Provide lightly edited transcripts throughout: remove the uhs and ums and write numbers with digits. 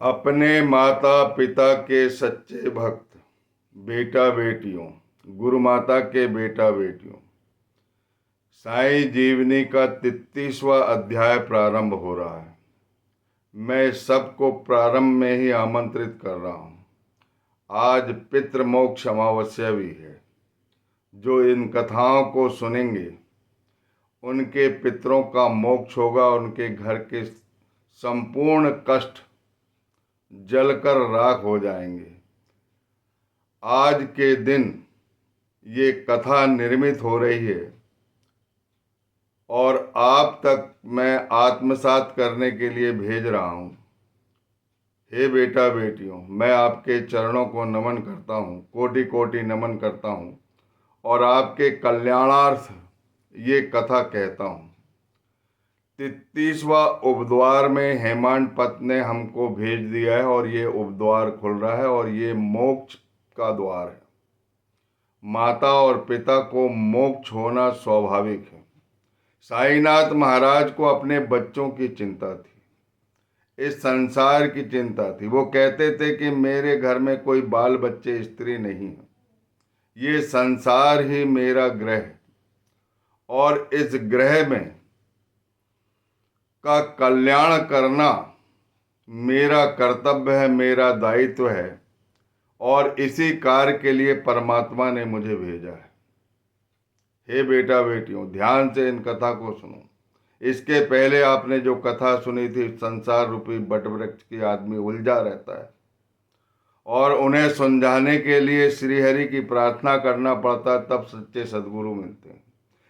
अपने माता पिता के सच्चे भक्त, बेटा बेटियों, गुरु माता के बेटा बेटियों, साईं जीवनी का 33वां अध्याय प्रारंभ हो रहा है। मैं सबको प्रारंभ में ही आमंत्रित कर रहा हूँ। आज पितृमोक्ष अमावस्या भी है। जो इन कथाओं को सुनेंगे उनके पितरों का मोक्ष होगा, उनके घर के संपूर्ण कष्ट जलकर राख हो जाएंगे। आज के दिन ये कथा निर्मित हो रही है और आप तक मैं आत्मसात करने के लिए भेज रहा हूँ। हे बेटा बेटियों, मैं आपके चरणों को नमन करता हूँ, कोटि कोटि नमन करता हूँ और आपके कल्याणार्थ ये कथा कहता हूँ। 33वां उपद्वार में हेमांडपत ने हमको भेज दिया है और ये उपद्वार खुल रहा है और ये मोक्ष का द्वार है। माता और पिता को मोक्ष होना स्वाभाविक है। साईनाथ महाराज को अपने बच्चों की चिंता थी, इस संसार की चिंता थी। वो कहते थे कि मेरे घर में कोई बाल बच्चे स्त्री नहीं है, ये संसार ही मेरा ग्रह है और इस ग्रह में का कल्याण करना मेरा कर्तव्य है, मेरा दायित्व है और इसी कार्य के लिए परमात्मा ने मुझे भेजा है। हे बेटा बेटियों, ध्यान से इन कथा को सुनो। इसके पहले आपने जो कथा सुनी थी, संसार रूपी बटवृक्ष की आदमी उलझा रहता है और उन्हें समझाने के लिए श्रीहरि की प्रार्थना करना पड़ता है, तब सच्चे सद्गुरु मिलते हैं।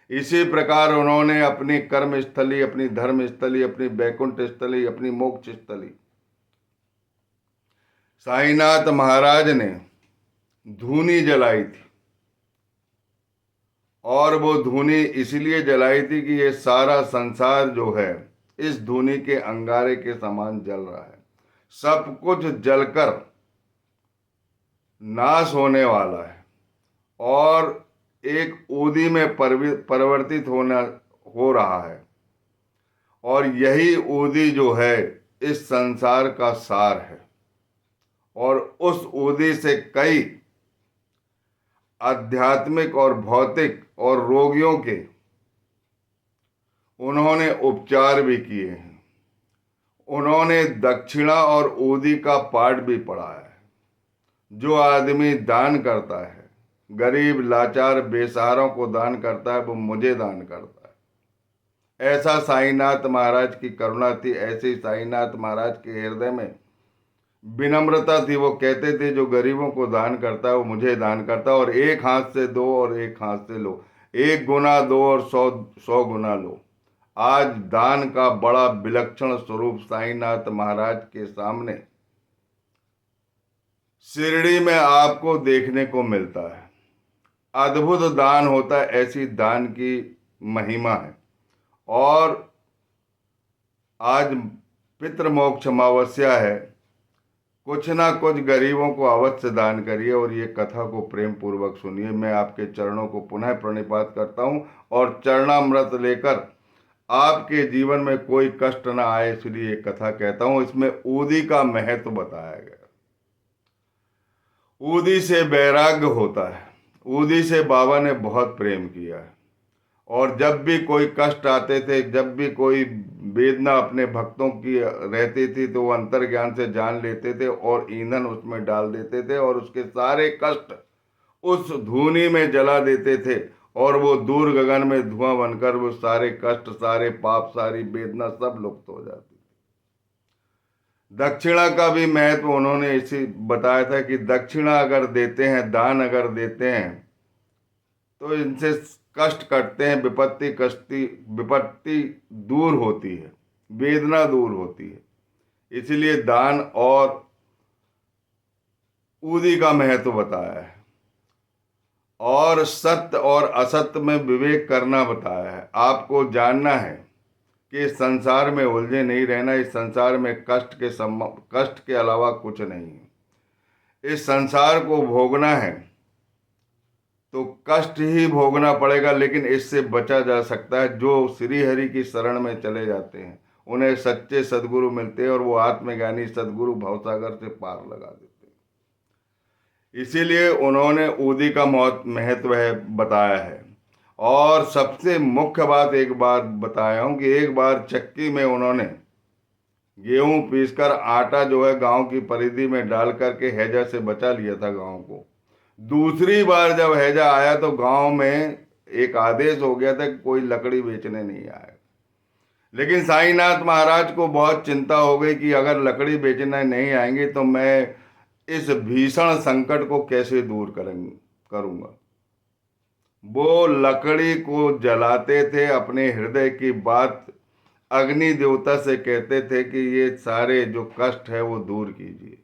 इसी प्रकार उन्होंने अपनी कर्म स्थली, अपनी धर्म स्थली, अपनी बैकुंठ स्थली, अपनी मोक्ष स्थली साईनाथ महाराज ने धूनी जलाई थी और वो धूनी इसलिए जलाई थी कि ये सारा संसार जो है इस धूनी के अंगारे के समान जल रहा है। सब कुछ जलकर नाश होने वाला है और एक ऊदी में परिवर्तित हो रहा है और यही ऊदी जो है इस संसार का सार है और उस ऊदी से कई आध्यात्मिक और भौतिक और रोगियों के उन्होंने उपचार भी किए हैं। उन्होंने दक्षिणा और ऊदी का पाठ भी पढ़ा है। जो आदमी दान करता है, गरीब लाचार बेसहारों को दान करता है, वो मुझे दान करता है। ऐसा साईनाथ महाराज की करुणा थी, ऐसे साईनाथ महाराज के हृदय में विनम्रता थी। वो कहते थे जो गरीबों को दान करता है वो मुझे दान करता है और एक हाथ से दो और एक हाथ से लो, 1 गुना दो और 100 गुना लो। आज दान का बड़ा विलक्षण स्वरूप साईनाथ महाराज के सामने शिरडी में आपको देखने को मिलता है। अद्भुत दान होता है, ऐसी दान की महिमा है। और आज पितृमोक्ष अमावस्या है, कुछ ना कुछ गरीबों को अवश्य दान करिए और ये कथा को प्रेम पूर्वक सुनिए। मैं आपके चरणों को पुनः प्रणिपात करता हूँ और चरणामृत लेकर आपके जीवन में कोई कष्ट ना आए इसलिए ये कथा कहता हूँ। इसमें ऊदी का महत्व बताया गया। ऊदी से वैराग्य होता है। ऊदी से बाबा ने बहुत प्रेम किया है और जब भी कोई कष्ट आते थे, जब भी कोई वेदना अपने भक्तों की रहती थी तो वो अंतर्ज्ञान से जान लेते थे और ईंधन उसमें डाल देते थे और उसके सारे कष्ट उस धूनी में जला देते थे और वो दूर गगन में धुआं बनकर वो सारे कष्ट, सारे पाप, सारी वेदना सब लुप्त हो जाती। दक्षिणा का भी महत्व उन्होंने इसी बताया था कि दक्षिणा अगर देते हैं, दान अगर देते हैं तो इनसे कष्ट कटते हैं, विपत्ति दूर होती है, वेदना दूर होती है। इसलिए दान और ऊदी का महत्व बताया है और सत्य और असत्य में विवेक करना बताया है। आपको जानना है कि इस संसार में उलझे नहीं रहना। इस संसार में कष्ट के अलावा कुछ नहीं है। इस संसार को भोगना है तो कष्ट ही भोगना पड़ेगा, लेकिन इससे बचा जा सकता है। जो श्री हरि की शरण में चले जाते हैं उन्हें सच्चे सद्गुरु मिलते हैं और वो आत्मज्ञानी सद्गुरु भवसागर से पार लगा देते हैं। इसीलिए उन्होंने ऊदी का महत्व है बताया है। और सबसे मुख्य बात एक बार बताया हूं कि एक बार चक्की में उन्होंने गेहूं पीसकर आटा जो है गांव की परिधि में डाल करके हैजा से बचा लिया था गांव को। दूसरी बार जब हैजा आया तो गांव में एक आदेश हो गया था कि कोई लकड़ी बेचने नहीं आएगा। लेकिन साईनाथ महाराज को बहुत चिंता हो गई कि अगर लकड़ी बेचने नहीं आएंगे तो मैं इस भीषण संकट को कैसे दूर करूंगा। वो लकड़ी को जलाते थे, अपने हृदय की बात अग्नि देवता से कहते थे कि ये सारे जो कष्ट है वो दूर कीजिए।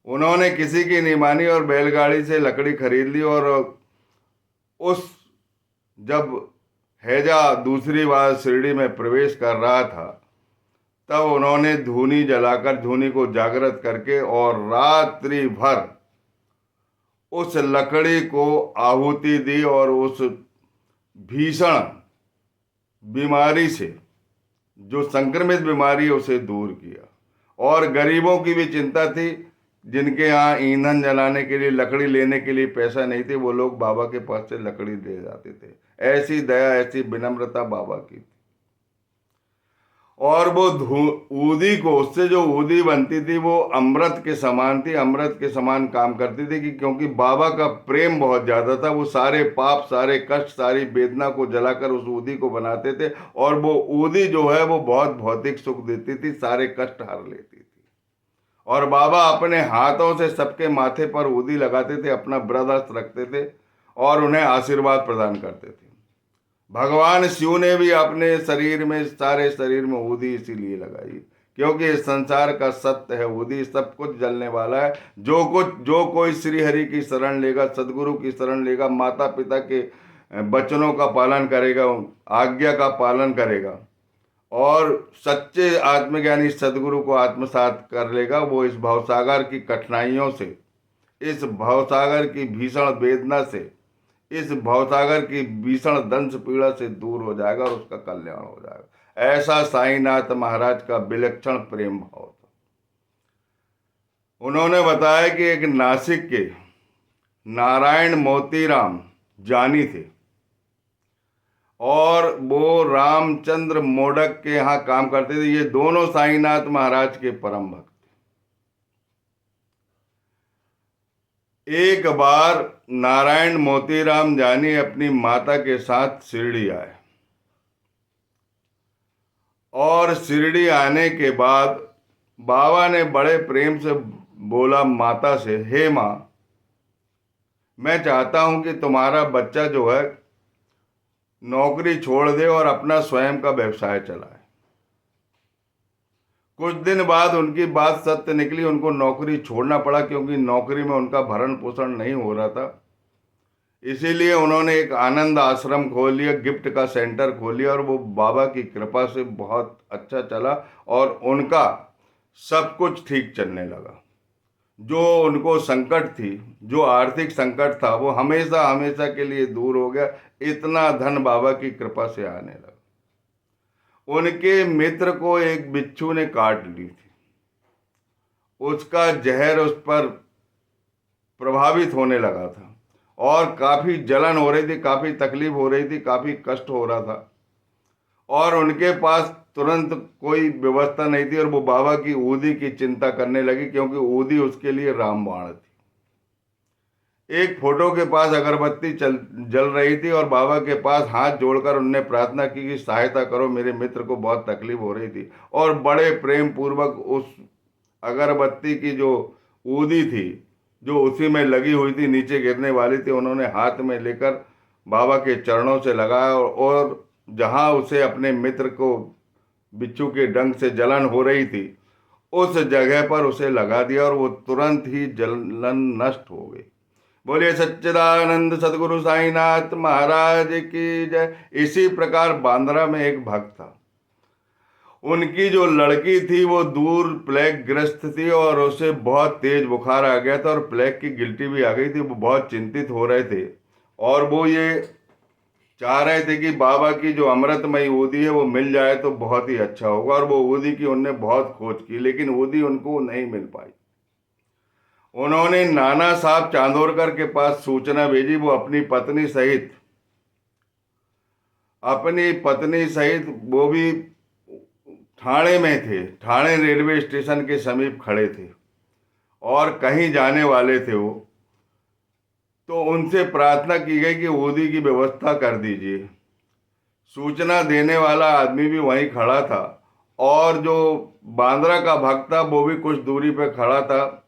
उन्होंने किसी की नहीं मानी और बैलगाड़ी से लकड़ी खरीद ली। और उस जब हैजा दूसरी बार शिरडी में प्रवेश कर रहा था तब उन्होंने धूनी जलाकर धूनी को जागृत करके और रात्रि भर उस लकड़ी को आहुति दी और उस भीषण बीमारी से, जो संक्रमित बीमारी है, उसे दूर किया। और गरीबों की भी चिंता थी, जिनके यहाँ ईंधन जलाने के लिए, लकड़ी लेने के लिए पैसा नहीं थे, वो लोग बाबा के पास से लकड़ी ले जाते थे। ऐसी दया, ऐसी विनम्रता बाबा की थी। और वो ऊदी को, उससे जो ऊदी बनती थी वो अमृत के समान थी, अमृत के समान काम करती थी कि क्योंकि बाबा का प्रेम बहुत ज्यादा था। वो सारे पाप, सारे कष्ट, सारी वेदना को जलाकर उस ऊदी को बनाते थे और वो ऊदी जो है वो बहुत भौतिक सुख देती थी, सारे कष्ट हर लेती थी। और बाबा अपने हाथों से सबके माथे पर ऊदी लगाते थे, अपना वृहद रखते थे और उन्हें आशीर्वाद प्रदान करते थे। भगवान शिव ने भी अपने शरीर में, सारे शरीर में ऊदी इसीलिए लगाई क्योंकि इस संसार का सत्य है ऊदी, सब कुछ जलने वाला है। जो कोई श्री हरि की शरण लेगा, सदगुरु की शरण लेगा, माता पिता के वचनों का पालन करेगा, आज्ञा का पालन करेगा और सच्चे आत्मज्ञानी सदगुरु को आत्मसात कर लेगा, वो इस भवसागर की कठिनाइयों से, इस भवसागर की भीषण वेदना से, इस भवसागर की भीषण दंश पीड़ा से दूर हो जाएगा और उसका कल्याण हो जाएगा। ऐसा साईनाथ महाराज का विलक्षण प्रेम भाव था। उन्होंने बताया कि एक नासिक के नारायण मोतीराम जानी थे और वो रामचंद्र मोडक के यहाँ काम करते थे। ये दोनों साईनाथ महाराज के परम भक्त। एक बार नारायण मोतीराम जानी अपनी माता के साथ शिरडी आए और शिरडी आने के बाद बाबा ने बड़े प्रेम से बोला माता से, हे माँ, मैं चाहता हूं कि तुम्हारा बच्चा जो है नौकरी छोड़ दे और अपना स्वयं का व्यवसाय चलाए। कुछ दिन बाद उनकी बात सत्य निकली, उनको नौकरी छोड़ना पड़ा क्योंकि नौकरी में उनका भरण पोषण नहीं हो रहा था। इसीलिए उन्होंने एक आनंद आश्रम खोल लिया, गिफ्ट का सेंटर खोल लिया और वो बाबा की कृपा से बहुत अच्छा चला और उनका सब कुछ ठीक चलने लगा। जो उनको संकट थी, जो आर्थिक संकट था, वो हमेशा हमेशा के लिए दूर हो गया। इतना धन बाबा की कृपा से आने लगा। उनके मित्र को एक बिच्छू ने काट ली थी, उसका जहर उस पर प्रभावित होने लगा था और काफी जलन हो रही थी, काफी तकलीफ हो रही थी, काफी कष्ट हो रहा था और उनके पास तुरंत कोई व्यवस्था नहीं थी और वो बाबा की ऊदी की चिंता करने लगी क्योंकि ऊदी उसके लिए रामबाण थी। एक फोटो के पास अगरबत्ती जल रही थी और बाबा के पास हाथ जोड़कर उनने प्रार्थना की कि सहायता करो, मेरे मित्र को बहुत तकलीफ हो रही थी। और बड़े प्रेम पूर्वक उस अगरबत्ती की जो ऊदी थी, जो उसी में लगी हुई थी, नीचे गिरने वाली थी, उन्होंने हाथ में लेकर बाबा के चरणों से लगाया और जहां उसे अपने मित्र को बिच्छू के डंक से जलन हो रही थी उस जगह पर उसे लगा दिया और वो तुरंत ही जलन नष्ट हो गई। बोलिए सच्चिदानंद सदगुरु साईनाथ महाराज की जय। इसी प्रकार बांद्रा में एक भक्त था, उनकी जो लड़की थी वो दूर प्लेग ग्रस्त थी और उसे बहुत तेज बुखार आ गया था और प्लेग की गिल्टी भी आ गई थी। वो बहुत चिंतित हो रहे थे और वो ये चाह रहे थे कि बाबा की जो अमृतमयी ऊदी है वो मिल जाए तो बहुत ही अच्छा होगा, और वो ऊदी की उनने बहुत खोज की, लेकिन ऊदी उनको नहीं मिल पाई। उन्होंने नाना साहब चांदोरकर के पास सूचना भेजी। वो अपनी पत्नी सहित वो भी ठाणे में थे, ठाणे रेलवे स्टेशन के समीप खड़े थे और कहीं जाने वाले थे वो। तो उनसे प्रार्थना की गई कि ऊदी की व्यवस्था कर दीजिए। सूचना देने वाला आदमी भी वहीं खड़ा था, और जो बांद्रा का भक्त था वो भी कुछ दूरी पर खड़ा था।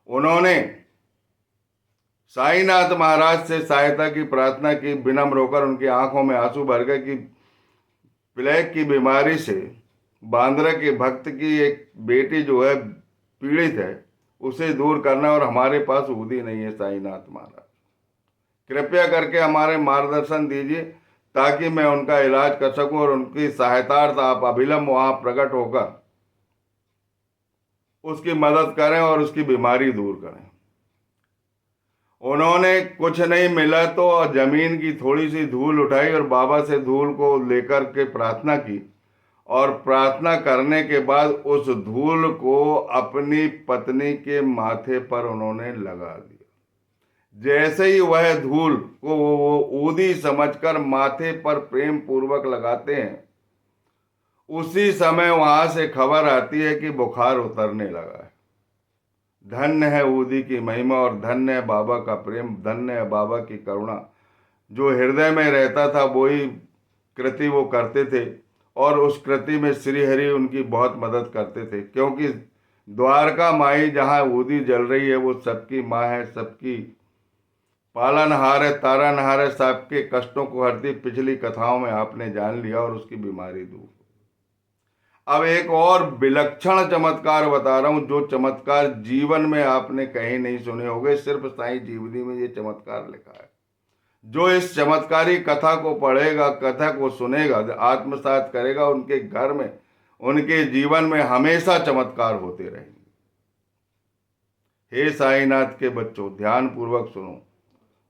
उन्होंने साईनाथ महाराज से सहायता की प्रार्थना की, विनम्र होकर। उनकी आंखों में आंसू भर गए कि प्लेग की बीमारी से बांद्रा के भक्त की एक बेटी जो है पीड़ित है, उसे दूर करना, और हमारे पास ऊदी नहीं है। साईनाथ महाराज, कृपया करके हमारे मार्गदर्शन दीजिए ताकि मैं उनका इलाज कर सकूं, और उनकी सहायतार्थ आप अविलंब वहां प्रकट होकर उसकी मदद करें और उसकी बीमारी दूर करें। उन्होंने कुछ नहीं मिला तो जमीन की थोड़ी सी धूल उठाई और बाबा से धूल को लेकर के प्रार्थना की, और प्रार्थना करने के बाद उस धूल को अपनी पत्नी के माथे पर उन्होंने लगा दिया। जैसे ही वह धूल को वो ऊदी समझकर माथे पर प्रेम पूर्वक लगाते हैं, उसी समय वहां से खबर आती है कि बुखार उतरने लगा है। धन्य है ऊदी की महिमा, और धन्य है बाबा का प्रेम, धन्य है बाबा की करुणा। जो हृदय में रहता था वही कृति वो करते थे, और उस कृति में श्री हरि उनकी बहुत मदद करते थे, क्योंकि द्वारका माई जहाँ ऊदी जल रही है वो सबकी माँ है, सबकी पालनहार है, तारनहार है, सबके कष्टों को हरती। पिछली कथाओं में आपने जान लिया, और उसकी बीमारी दूर। अब एक और विलक्षण चमत्कार बता रहा हूं, जो चमत्कार जीवन में आपने कहीं नहीं सुने होंगे, सिर्फ साईं जीवनी में ये चमत्कार लिखा है। जो इस चमत्कारी कथा को पढ़ेगा, कथा को सुनेगा, आत्मसात करेगा, उनके घर में, उनके जीवन में हमेशा चमत्कार होते रहेंगे। हे साईनाथ के बच्चों, ध्यान पूर्वक सुनो।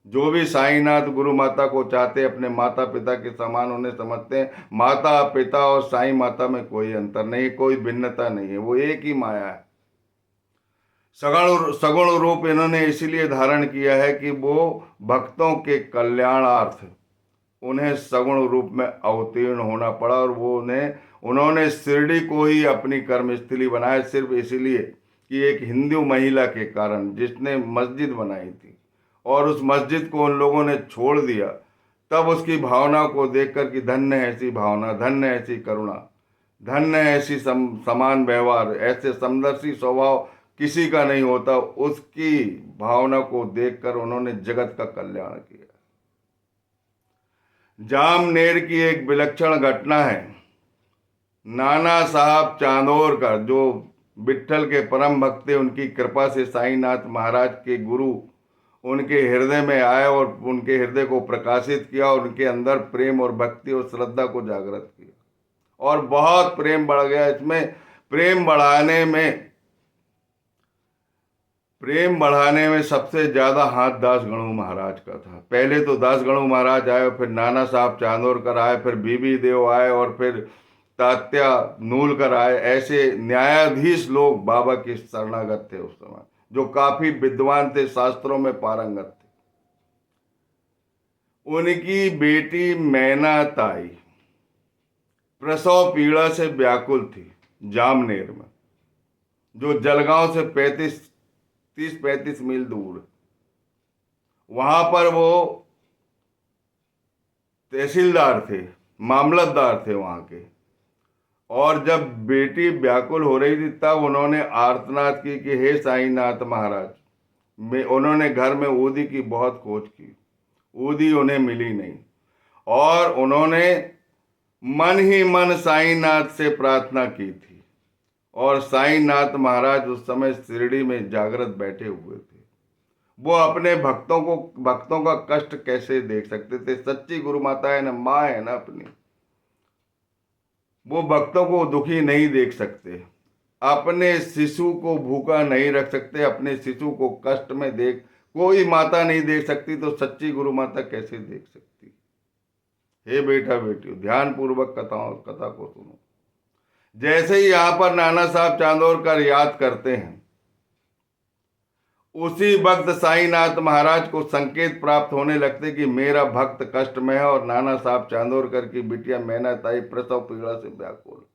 जो भी साईनाथ गुरु माता को चाहते, अपने माता पिता के समान उन्हें समझते हैं। माता पिता और साई माता में कोई अंतर नहीं, कोई भिन्नता नहीं है, वो एक ही माया है। सगुण रूप इन्होंने इसीलिए धारण किया है कि वो भक्तों के कल्याणार्थ उन्हें सगुण रूप में अवतीर्ण होना पड़ा, और वो उन्होंने शिरडी को ही अपनी कर्मस्थली बनाया, सिर्फ इसलिए कि एक हिंदू महिला के कारण, जिसने मस्जिद बनाई थी और उस मस्जिद को उन लोगों ने छोड़ दिया, तब उसकी भावना को देखकर कि धन्य है ऐसी भावना, धन्य है ऐसी करुणा, धन्य है ऐसी समान व्यवहार, ऐसे समदर्शी स्वभाव किसी का नहीं होता, उसकी भावना को देखकर उन्होंने जगत का कल्याण किया। जामनेर की एक विलक्षण घटना है। नाना साहब चांदोरकर, जो विट्ठल के परम भक्त थे, उनकी कृपा से साईनाथ महाराज के गुरु उनके हृदय में आए और उनके हृदय को प्रकाशित किया, और उनके अंदर प्रेम और भक्ति और श्रद्धा को जागृत किया, और बहुत प्रेम बढ़ गया। इसमें प्रेम बढ़ाने में सबसे ज्यादा हाथ दास गणु महाराज का था। पहले तो दास गणु महाराज आए, फिर नाना साहब चांदोरकर आए, फिर बीबी देव आए, और फिर तात्या नूलकर आए। ऐसे न्यायाधीश लोग बाबा के शरणागत थे उस समय, जो काफी विद्वान थे, शास्त्रों में पारंगत थे। उनकी बेटी मैना ताई प्रसव पीड़ा से व्याकुल थी जामनेर में, जो जलगांव से 30-35 मील दूर। वहां पर वो तहसीलदार थे, मामलतदार थे वहां के, और जब बेटी व्याकुल हो रही थी तब उन्होंने आर्तनाद की कि हे साईनाथ महाराज। उन्होंने घर में ऊदी की बहुत खोज की, ऊदी उन्हें मिली नहीं, और उन्होंने मन ही मन साईनाथ से प्रार्थना की थी, और साईनाथ महाराज उस समय शिरडी में जागृत बैठे हुए थे। वो अपने भक्तों का कष्ट कैसे देख सकते थे? सच्ची गुरु माता है ना, माँ है ना अपनी, वो भक्तों को दुखी नहीं देख सकते, अपने शिशु को भूखा नहीं रख सकते, अपने शिशु को कष्ट में कोई माता नहीं देख सकती, तो सच्ची गुरु माता कैसे देख सकती? हे बेटा बेटियों, ध्यान पूर्वक कथा को सुनो। जैसे ही यहाँ पर नाना साहब चांदोरकर याद करते हैं, उसी वक्त साईनाथ महाराज को संकेत प्राप्त होने लगते कि मेरा भक्त कष्ट में है और नाना साहब चांदोरकर की बिटिया मैनाताई प्रसव पीड़ा से व्याकुल।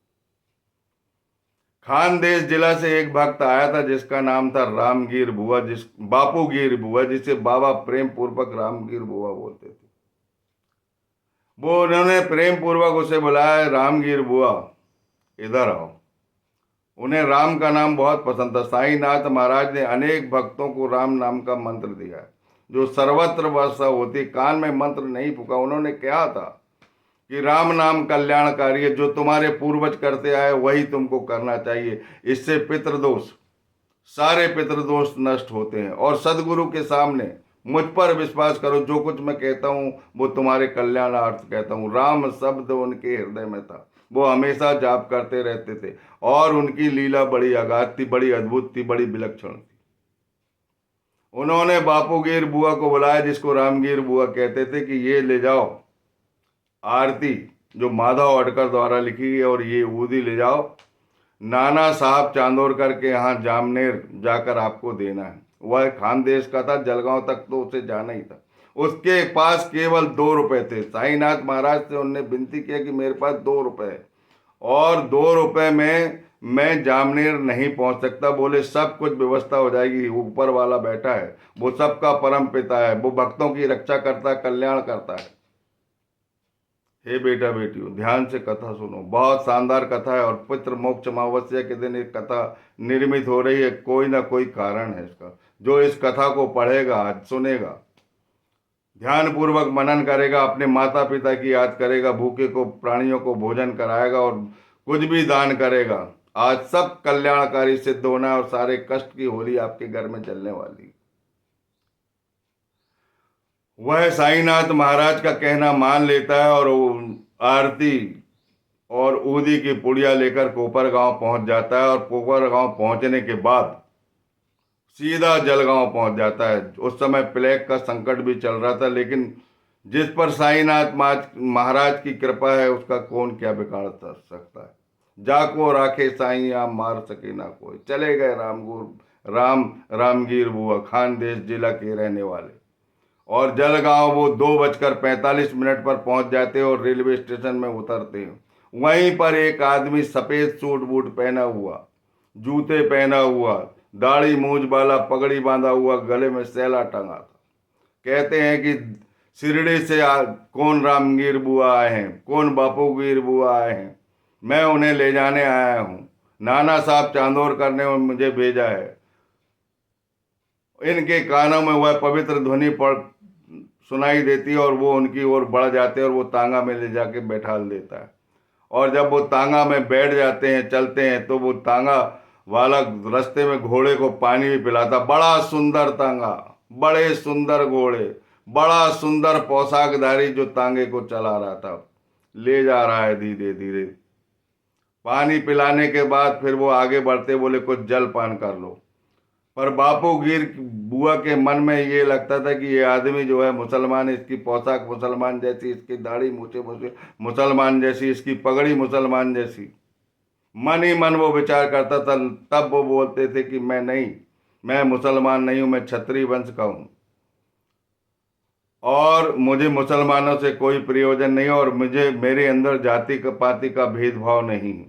खानदेश जिला से एक भक्त आया था जिसका नाम था रामगीर बुआ, बापूगीर बुआ, जिसे बाबा प्रेम पूर्वक रामगीर बुआ बोलते थे। वो उन्होंने प्रेम पूर्वक उसे बुलाया, रामगीर बुआ इधर आओ। उन्हें राम का नाम बहुत पसंद था। साईनाथ महाराज ने अनेक भक्तों को राम नाम का मंत्र दिया है जो सर्वत्र वर्षा होती। कान में मंत्र नहीं फूका। उन्होंने कहा था कि राम नाम कल्याणकारी है, जो तुम्हारे पूर्वज करते आए वही तुमको करना चाहिए। इससे पितृदोष, सारे पितृदोष नष्ट होते हैं। और सदगुरु के सामने मुझ पर विश्वास करो, जो कुछ मैं कहता हूँ वो तुम्हारे कल्याणार्थ कहता हूँ। राम शब्द उनके हृदय में था, वो हमेशा जाप करते रहते थे और उनकी लीला बड़ी अगाध थी, बड़ी अद्भुत थी, बड़ी विलक्षण थी। उन्होंने बापूगीर बुआ को बुलाया, जिसको रामगीर बुआ कहते थे, कि ये ले जाओ आरती जो माधव अडकर द्वारा लिखी है, और ये ऊदी ले जाओ, नाना साहब चांदोरकर के यहाँ जामनेर जाकर आपको देना है। वह खानदेश का था, जलगांव तक तो उसे जाना ही था। उसके पास केवल 2 रुपए थे। साईनाथ महाराज से उनने विनती किया कि मेरे पास 2 रुपए है और 2 रुपए में मैं जामनेर नहीं पहुंच सकता। बोले सब कुछ व्यवस्था हो जाएगी, ऊपर वाला बैठा है, वो सबका परम पिता है, वो भक्तों की रक्षा करता है, कल्याण करता है। हे बेटा बेटियों, ध्यान से कथा सुनो, बहुत शानदार कथा है। और पितृ मोक्ष अमावस्या के दिन एक कथा निर्मित हो रही है। कोई ना कोई कारण है इसका। जो इस कथा को पढ़ेगा, सुनेगा, ध्यान पूर्वक मनन करेगा, अपने माता पिता की याद करेगा, भूखे को प्राणियों को भोजन कराएगा और कुछ भी दान करेगा, आज सब कल्याणकारी सिद्ध होना है और सारे कष्ट की होली आपके घर में चलने वाली। वह साईनाथ महाराज का कहना मान लेता है और आरती और ऊदी की पुड़िया लेकर कोपर गांव पहुंच जाता है। और कोपर गांव पहुंचने के बाद सीधा जलगांव पहुंच जाता है। उस समय प्लेग का संकट भी चल रहा था, लेकिन जिस पर साईनाथ महाराज की कृपा है उसका कौन क्या बिगाड़ सकता है। जाको राखे साईं मार सके ना कोई। चले गए रामगीर बुआ, खानदेश जिला के रहने वाले। और जलगांव वो 2:45 पर पहुंच जाते हैं और रेलवे स्टेशन में उतरते हैं। वहीं पर एक आदमी सफेद सूट बूट पहना हुआ, जूते पहना हुआ, दाढ़ी मूंछ वाला, पगड़ी बांधा हुआ, गले में सैला टंगा था। कहते हैं कि शिरडी से कौन रामगीर बुआ आए हैं, कौन बापूगीर बुआ आए हैं, मैं उन्हें ले जाने आया हूँ। नाना साहब चांदोरकर ने मुझे भेजा है। इनके कानों में वह पवित्र ध्वनि पड़ सुनाई देती है और वो उनकी ओर बढ़ जाते हैं और वो तांगा में ले जाके बैठा देता है। और जब वो तांगा में बैठ जाते हैं, चलते हैं, तो वो तांगा वाला रास्ते में घोड़े को पानी भी पिलाता। बड़ा सुंदर तांगा, बड़े सुंदर घोड़े, बड़ा सुंदर पोशाकधारी जो तांगे को चला रहा था, ले जा रहा है धीरे धीरे। पानी पिलाने के बाद फिर वो आगे बढ़ते, बोले कुछ जल पान कर लो। पर बापूगीर बुआ के मन में ये लगता था कि ये आदमी जो है मुसलमान, इसकी पोशाक मुसलमान जैसी, इसकी दाढ़ी मूछे मुसलमान जैसी, इसकी पगड़ी मुसलमान जैसी। मन ही मन वो विचार करता था। तब वो बोलते थे कि मैं नहीं, मैं मुसलमान नहीं हूं, मैं क्षत्रिय वंश का हूं और मुझे मुसलमानों से कोई प्रयोजन नहीं और मुझे, मेरे अंदर जाति का पाति का भेदभाव नहीं,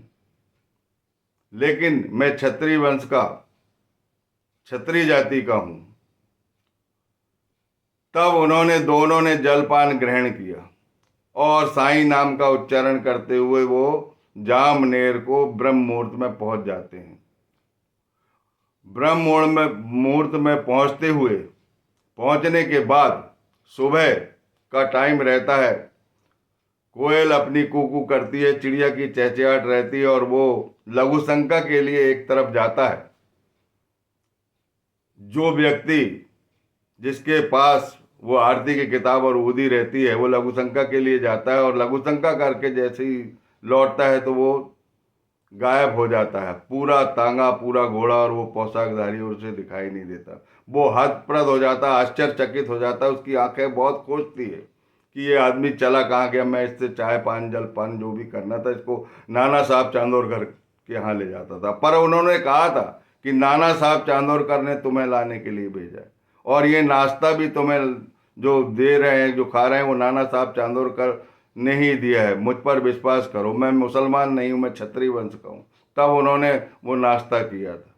लेकिन मैं क्षत्रिय वंश का, क्षत्रिय जाति का हूं। तब उन्होंने दोनों ने जलपान ग्रहण किया और साईं नाम का उच्चारण करते हुए वो जामनेर को ब्रह्म मुहूर्त में पहुंच जाते हैं। ब्रह्म मुहूर्त में पहुंचने के बाद सुबह का टाइम रहता है। कोयल अपनी कूकू करती है, चिड़िया की चहचहाट रहती है और वो लघु शंका के लिए एक तरफ जाता है। जो व्यक्ति जिसके पास वो आरती की किताब और ऊदी रहती है, वो लघु शंका के लिए जाता है और लघु शंका करके जैसे ही लौटता है तो वो गायब हो जाता है। पूरा तांगा, पूरा घोड़ा और वो पोशाकधारी उसे दिखाई नहीं देता। वो हतप्रद हो जाता है, आश्चर्यचकित हो जाता है। उसकी आंखें बहुत खोजती है कि ये आदमी चला कहाँ गया। मैं इससे चाय पान जलपान जो भी करना था इसको नाना साहब चांदोरकर के यहाँ ले जाता था, पर उन्होंने कहा था कि नाना साहब चांदोरकर ने तुम्हें लाने के लिए भेजा है, और ये नाश्ता भी तुम्हें जो दे रहे हैं, जो खा रहे हैं, वो नाना साहब चांदोरकर ने ही दिया है। मुझ पर विश्वास करो, मैं मुसलमान नहीं हूँ, मैं क्षत्रिय वंश का हूँ। तब उन्होंने वो नाश्ता किया था।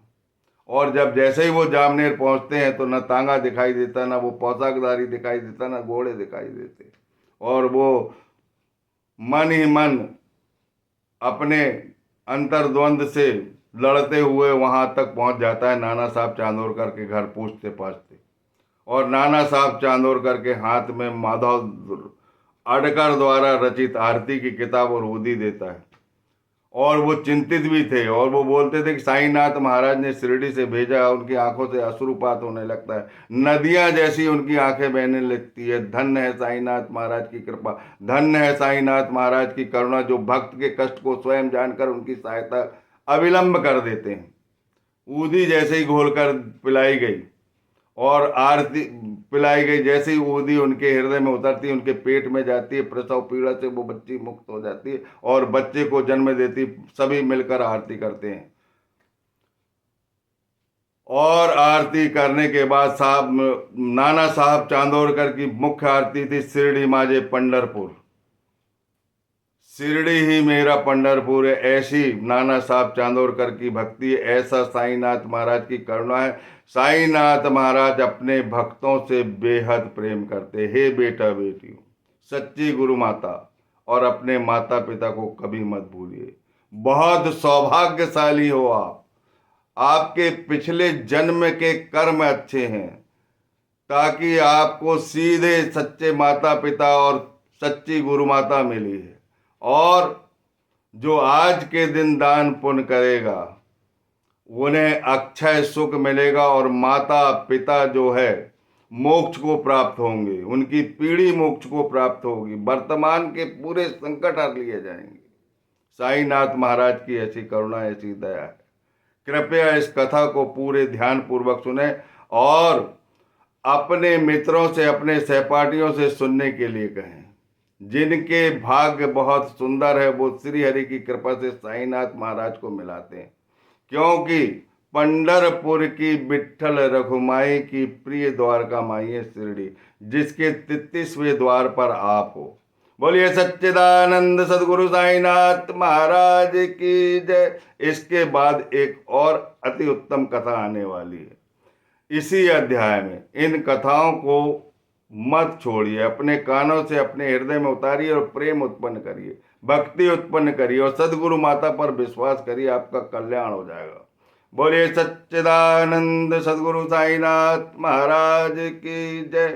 और जब जैसे ही वो जामनेर पहुंचते हैं तो न तांगा दिखाई देता, ना वो पोशाकधारी दिखाई देता, ना घोड़े दिखाई देते, और वो मन ही मन अपने अंतर्द्वंद से लड़ते हुए वहां तक पहुंच जाता है नाना साहब चांदोरकर के घर पूछते पाछते। और नाना साहब चांदोरकर के हाथ में माधव अडकर द्वारा रचित आरती की किताब और उदी देता है। और वो चिंतित भी थे, और वो बोलते थे कि साईनाथ महाराज ने शिरडी से भेजा। उनकी आंखों से अश्रुपात होने लगता है, नदियां जैसी उनकी आंखें बहने लगती है। धन्य है साईनाथ महाराज की कृपा, धन्य है साईनाथ महाराज की करुणा, जो भक्त के कष्ट को स्वयं जानकर उनकी सहायता अविलंब कर देते हैं। ऊदी जैसे ही घोलकर पिलाई गई और आरती पिलाई गई, जैसे ही ऊदी उनके हृदय में उतरती, उनके पेट में जाती है, प्रसव पीड़ा से वो बच्ची मुक्त हो जाती है और बच्चे को जन्म देती। सभी मिलकर आरती करते हैं, और आरती करने के बाद नाना साहब चांदोरकर की मुख्य आरती थी शिरडी माजे पंढरपुर, शिरडी ही मेरा पंढरपुर है। ऐसी नाना साहब चांदोरकर की भक्ति है, ऐसा साईनाथ महाराज की करुणा है। साईनाथ महाराज अपने भक्तों से बेहद प्रेम करते। हे बेटा बेटियों, सच्ची गुरु माता और अपने माता पिता को कभी मत भूलिए। बहुत सौभाग्यशाली हो आप, आपके पिछले जन्म के कर्म अच्छे हैं, ताकि आपको सीधे सच्चे माता पिता और सच्ची गुरु माता मिली है। और जो आज के दिन दान पुण्य करेगा उन्हें अक्षय सुख मिलेगा, और माता पिता जो है मोक्ष को प्राप्त होंगे, उनकी पीढ़ी मोक्ष को प्राप्त होगी, वर्तमान के पूरे संकट हर लिए जाएंगे। साईनाथ महाराज की ऐसी करुणा, ऐसी दया है। कृपया इस कथा को पूरे ध्यान पूर्वक सुने और अपने मित्रों से, अपने सहपाठियों से सुनने के लिए कहें। जिनके भाग्य बहुत सुंदर है वो श्री हरि की कृपा से साईनाथ महाराज को मिलाते हैं, क्योंकि पंढरपुर की विठ्ठल रघुमाई की प्रिय द्वारका माई है शिरडी, जिसके 33वें द्वार पर आप हो। बोलिए सच्चिदानंद सदगुरु साईनाथ महाराज की जय। इसके बाद एक और अति उत्तम कथा आने वाली है इसी अध्याय में। इन कथाओं को मत छोड़िए, अपने कानों से अपने हृदय में उतारिए और प्रेम उत्पन्न करिए, भक्ति उत्पन्न करिए और सदगुरु माता पर विश्वास करिए, आपका कल्याण हो जाएगा। बोलिए सच्चिदानंद सदगुरु साईनाथ महाराज की जय।